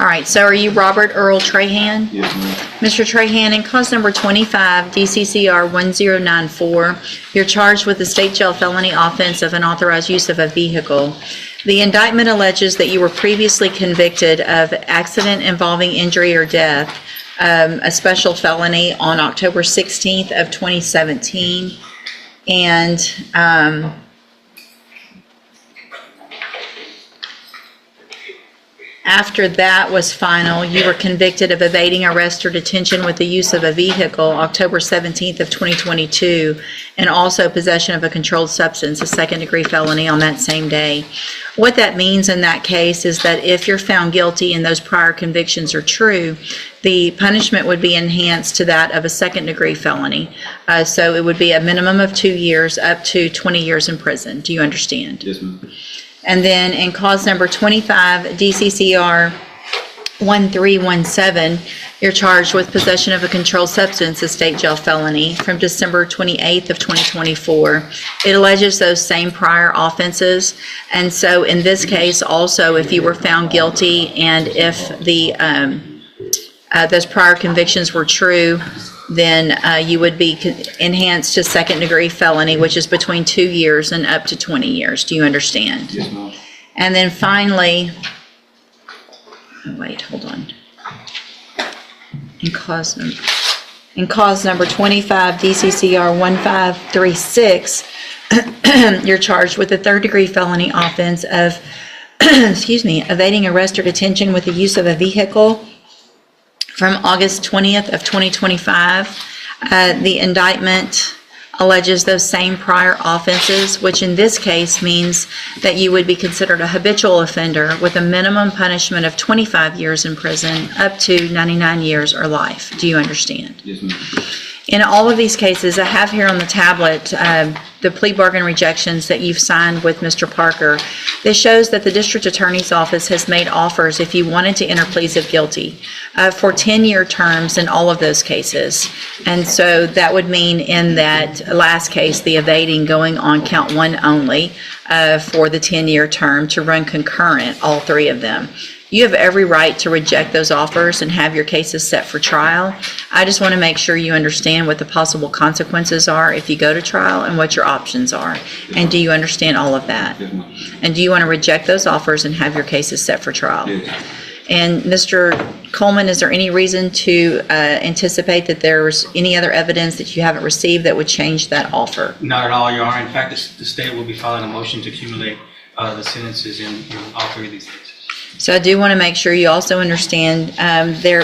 All right, so are you Robert Earl Trahan? Yes, ma'am. Mr. Trahan, in cause number 25, DCCR 1094, you're charged with the state jail felony offense of unauthorized use of a vehicle. The indictment alleges that you were previously convicted of accident involving injury or death, a special felony on October 16th of 2017. And after that was final, you were convicted of evading arrest or detention with the use of a vehicle, October 17th of 2022, and also possession of a controlled substance, a second-degree felony on that same day. What that means in that case is that if you're found guilty and those prior convictions are true, the punishment would be enhanced to that of a second-degree felony. So it would be a minimum of 2 years up to 20 years in prison. Do you understand? Yes, ma'am. And then in cause number 25, DCCR 1317, you're charged with possession of a controlled substance, a state jail felony, from December 28th of 2024. It alleges those same prior offenses. And so in this case, also, if you were found guilty and if the those prior convictions were true, then you would be enhanced to second-degree felony, which is between 2 years and up to 20 years. Do you understand? Yes, ma'am. And then finally, oh, wait, hold on. In cause number 25, DCCR 1536, you're charged with a third-degree felony offense of, evading arrest or detention with the use of a vehicle from August 20th of 2025. The indictment alleges those same prior offenses, which in this case means that you would be considered a habitual offender with a minimum punishment of 25 years in prison up to 99 years or life. Do you understand? Yes, ma'am. In all of these cases, I have here on the tablet the plea bargain rejections that you've signed with Mr. Parker. This shows that the district attorney's office has made offers if you wanted to enter pleas of guilty for 10-year terms in all of those cases. And so that would mean in that last case, the evading going on count one only for the 10-year term to run concurrent, all three of them. You have every right to reject those offers and have your cases set for trial. I just want to make sure you understand what the possible consequences are if you go to trial and what your options are. And do you understand all of that? Yes, ma'am. And do you want to reject those offers and have your cases set for trial? Yes. And Mr. Coleman, is there any reason to anticipate that there's any other evidence that you haven't received that would change that offer? Not at all, Your Honor. In fact, the state will be filing a motion to accumulate the sentences in all three of these cases. So I do want to make sure you also understand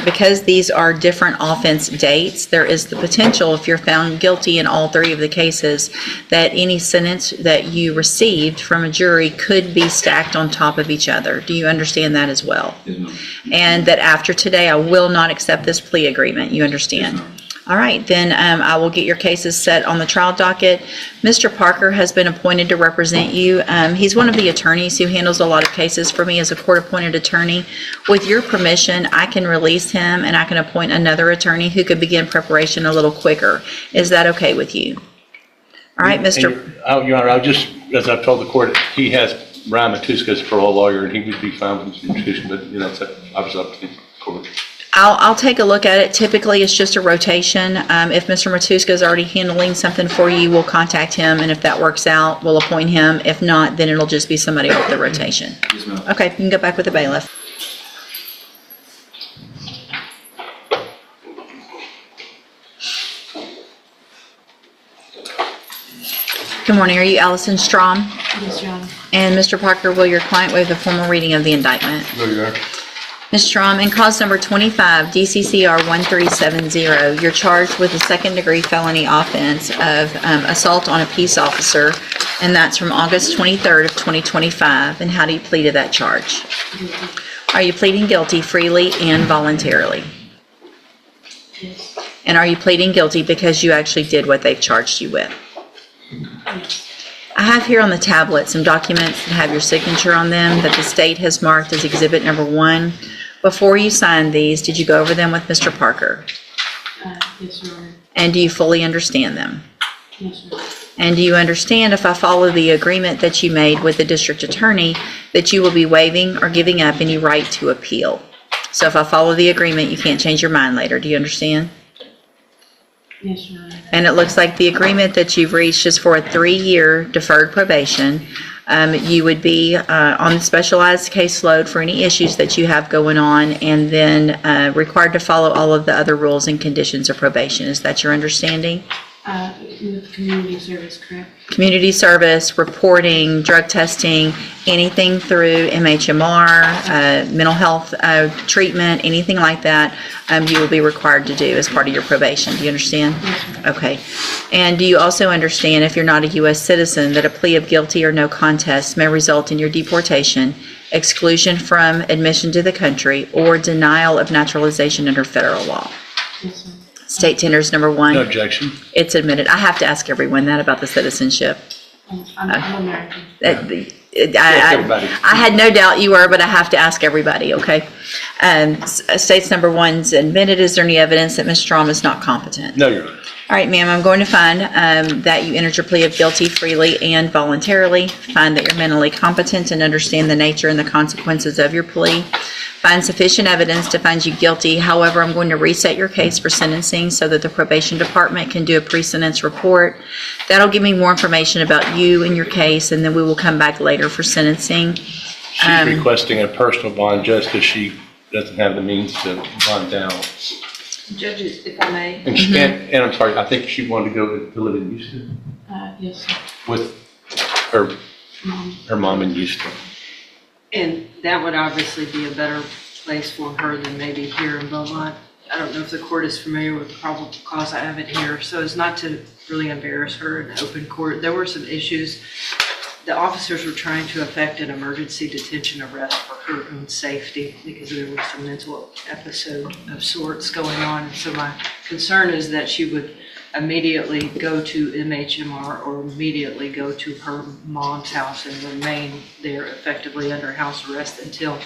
because these are different offense dates, there is the potential, if you're found guilty in all three of the cases, that any sentence that you received from a jury could be stacked on top of each other. Do you understand that as well? Yes, ma'am. And that after today, I will not accept this plea agreement. You understand? Yes, ma'am. All right, then I will get your cases set on the trial docket. Mr. Parker has been appointed to represent you. He's one of the attorneys who handles a lot of cases for me as a court-appointed attorney. With your permission, I can release him and I can appoint another attorney who could begin preparation a little quicker. Is that okay with you? All right, Mr. Your Honor, as I've told the court, he has Brian Matuska as a parole lawyer, and he would be fine with Mr. Matuska, but it's obviously up to the court. I'll take a look at it. Typically, it's just a rotation. If Mr. Matuska is already handling something for you, we'll contact him, and if that works out, we'll appoint him. If not, then it'll just be somebody off the rotation. Yes, ma'am. Okay, you can go back with the bailiff. Good morning. Are you Allison Strom? Yes, Your Honor. And Mr. Parker, will your client waive the formal reading of the indictment? No, Your Honor. Ms. Strom, in cause number 25, DCCR 1370, you're charged with a second-degree felony offense of assault on a peace officer, and that's from August 23rd of 2025. And how do you plead to that charge? Are you pleading guilty freely and voluntarily? Yes. And are you pleading guilty because you actually did what they've charged you with? Yes. I have here on the tablet some documents that have your signature on them that the state has marked as exhibit number 1. Before you signed these, did you go over them with Mr. Parker? Yes, Your Honor. And do you fully understand them? Yes, Your Honor. And do you understand, if I follow the agreement that you made with the district attorney, that you will be waiving or giving up any right to appeal? So if I follow the agreement, you can't change your mind later. Do you understand? Yes, Your Honor. And it looks like the agreement that you've reached is for a 3-year deferred probation. You would be on the specialized caseload for any issues that you have going on, and then required to follow all of the other rules and conditions of probation. Is that your understanding? With community service, correct? Community service, reporting, drug testing, anything through MHMR, mental health treatment, anything like that, you will be required to do as part of your probation. Do you understand? Yes, Your Honor. Okay. And do you also understand, if you're not a U.S. citizen, that a plea of guilty or no contest may result in your deportation, exclusion from admission to the country, or denial of naturalization under federal law? Yes, sir. State tenders number 1. No objection. It's admitted. I have to ask everyone that about the citizenship. I'm American. Everybody. I had no doubt you were, but I have to ask everybody, okay? States number 1's admitted. Is there any evidence that Ms. Strom is not competent? No, Your Honor. All right, ma'am, I'm going to find that you entered your plea of guilty freely and voluntarily. Find that you're mentally competent and understand the nature and the consequences of your plea. Find sufficient evidence to find you guilty. However, I'm going to reset your case for sentencing so that the probation department can do a pre-sentence report. That'll give me more information about you and your case, and then we will come back later for sentencing. She's requesting a personal bond just because she doesn't have the means to bond down. Judges, if I may, And she can't, and I'm sorry, I think she wanted to go to live in Houston Yes, sir. with her Mom. mom in Houston. and that would obviously be a better place for her than maybe here in Beaumont. I don't know if the court is familiar with the probable cause. I have it here, so as not to really embarrass her in open court. There were some issues. The officers were trying to effect an emergency detention arrest for her own safety because there was some mental episode of sorts going on. And so my concern is that she would immediately go to MHMR or immediately go to her mom's house and remain there effectively under house arrest until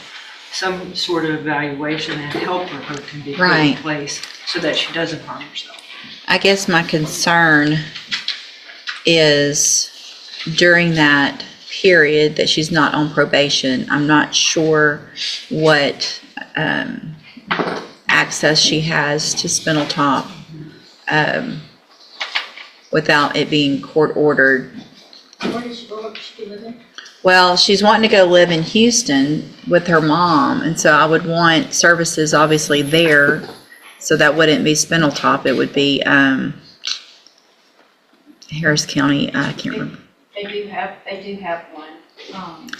some sort of evaluation and help for her can be put in Right. place so that she doesn't harm herself. I guess my concern is during that period that she's not on probation, I'm not sure what access she has to Spinal Top without it being court ordered. Where did she go? She live in? Well, she's wanting to go live in Houston with her mom, and so I would want services obviously there. So that wouldn't be Spinal Top, it would be Harris County, I can't remember. They do have one.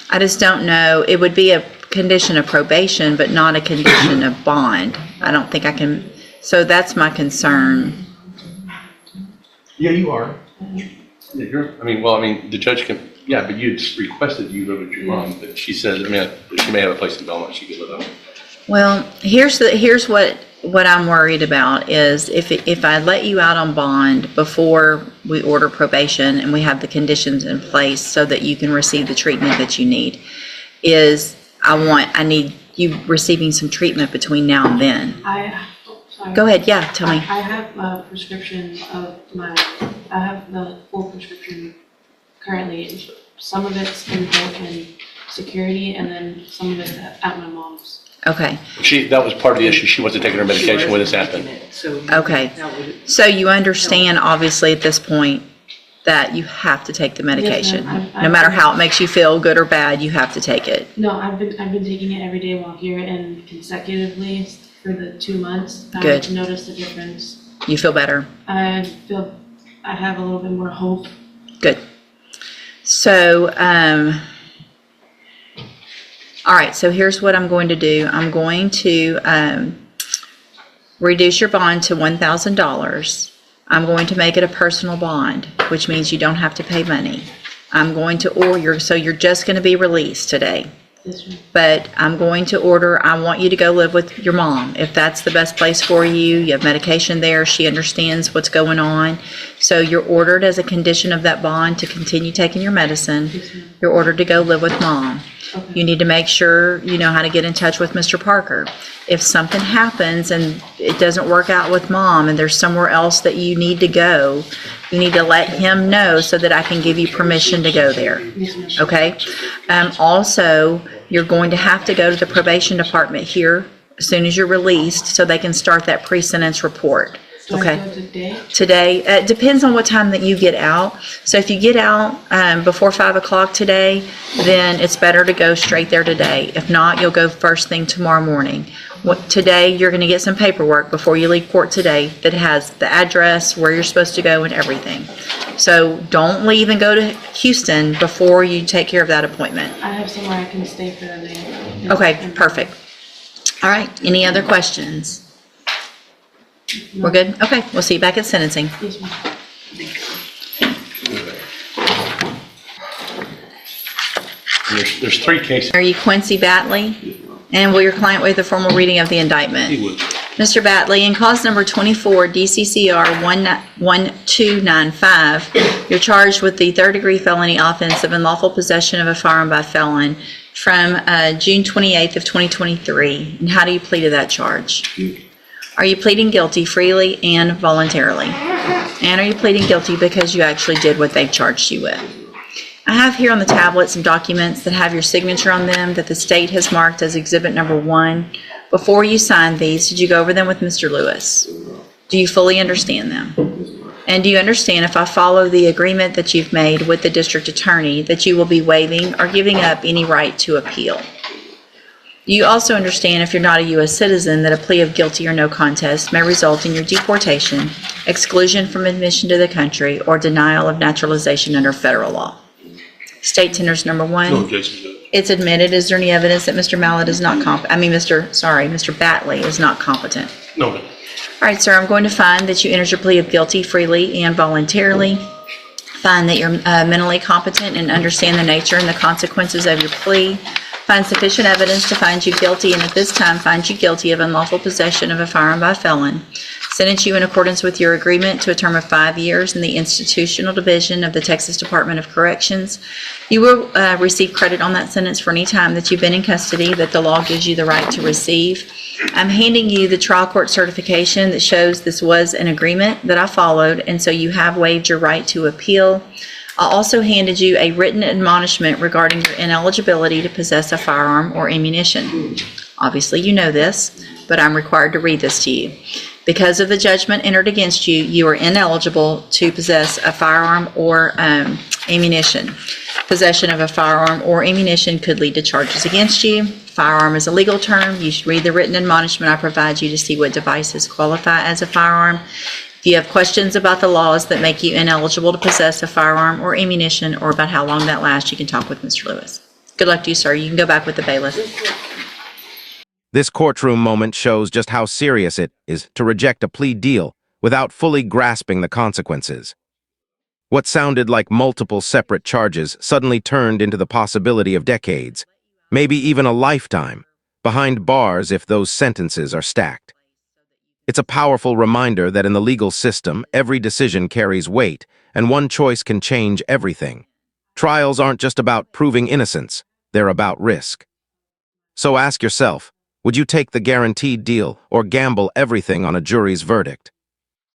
I just don't know, it would be a condition of probation, but not a condition of bond. I don't think I can, so that's my concern. Yeah, you are. Yeah, the judge can, yeah, but you just requested you live with your mom, but she says, she may have a place in Belmont she could live at. Well, here's what I'm worried about is if I let you out on bond before we order probation and we have the conditions in place so that you can receive the treatment that you need, I need you receiving some treatment between now and then. Sorry. Go ahead, yeah, tell me. I have a prescription I have the full prescription currently. Some of it's in security and then some of it's at my mom's. Okay, That was part of the issue. She wasn't taking her medication when this happened. Okay. so you understand obviously at this point that you have to take the medication. Yes, ma'am. No matter how it makes you feel, good or bad, you have to take it. No, I've been taking it every day while here and consecutively for the 2 months. Good. I've noticed a difference. You feel better? I feel I have a little bit more hope. Good. So, all right, so here's what I'm going to do. I'm going to reduce your bond to $1,000. I'm going to make it a personal bond, which means you don't have to pay money. So you're just going to be released today. Yes, ma'am. But I'm going to order, I want you to go live with your mom. If that's the best place for you, you have medication there, she understands what's going on. So you're ordered as a condition of that bond to continue taking your medicine. Yes, ma'am. You're ordered to go live with mom. Okay. You need to make sure you know how to get in touch with Mr. Parker. If something happens and it doesn't work out with mom and there's somewhere else that you need to go, you need to let him know so that I can give you permission to go there. Yes, ma'am. Okay? Also, you're going to have to go to the probation department here as soon as you're released so they can start that pre-sentence report. Do I Okay. go today? Today, it depends on what time that you get out. So if you get out before 5 o'clock today, then it's better to go straight there today. If not, you'll go first thing tomorrow morning. Today, you're going to get some paperwork before you leave court today that has the address, where you're supposed to go, and everything. So don't leave and go to Houston before you take care of that appointment. I have somewhere I can stay for the night. Okay, perfect. All right, any other questions? No. We're good? Okay, we'll see you back at sentencing. Yes, ma'am. And there's three cases. Are you Quincy Batley? And will your client waive the formal reading of the indictment? He would. Mr. Batley, in cause number 24 DCCR 1295, you're charged with the third-degree felony offense of unlawful possession of a firearm by felon from June 28th of 2023. And how do you plead to that charge? Are you pleading guilty freely and voluntarily? And are you pleading guilty because you actually did what they've charged you with? I have here on the tablet some documents that have your signature on them that the state has marked as exhibit number 1. Before you signed these, did you go over them with Mr. Lewis? Do you fully understand them? And do you understand, if I follow the agreement that you've made with the district attorney, that you will be waiving or giving up any right to appeal? Do you also understand, if you're not a U.S. citizen, that a plea of guilty or no contest may result in your deportation, exclusion from admission to the country, or denial of naturalization under federal law? State tenders number 1. No objection, Judge. It's admitted. Is there any evidence that Mr. Mallet is not Mr. Batley is not competent? No, ma'am. All right, sir, I'm going to find that you entered your plea of guilty freely and voluntarily. Find that you're mentally competent and understand the nature and the consequences of your plea. Find sufficient evidence to find you guilty, and at this time find you guilty of unlawful possession of a firearm by felon. Sentence you in accordance with your agreement to a term of 5 years in the Institutional Division of the Texas Department of Corrections. You will receive credit on that sentence for any time that you've been in custody that the law gives you the right to receive. I'm handing you the trial court certification that shows this was an agreement that I followed, and so you have waived your right to appeal. I also handed you a written admonishment regarding your ineligibility to possess a firearm or ammunition. Obviously, you know this, but I'm required to read this to you. Because of the judgment entered against you, you are ineligible to possess a firearm or ammunition. Possession of a firearm or ammunition could lead to charges against you. Firearm is a legal term. You should read the written admonishment I provide you to see what devices qualify as a firearm. If you have questions about the laws that make you ineligible to possess a firearm or ammunition, or about how long that lasts, you can talk with Mr. Lewis. Good luck to you, sir. You can go back with the bailiff. This courtroom moment shows just how serious it is to reject a plea deal without fully grasping the consequences. What sounded like multiple separate charges suddenly turned into the possibility of decades, maybe even a lifetime, behind bars if those sentences are stacked. It's a powerful reminder that in the legal system, every decision carries weight, and one choice can change everything. Trials aren't just about proving innocence, they're about risk. So ask yourself, would you take the guaranteed deal or gamble everything on a jury's verdict?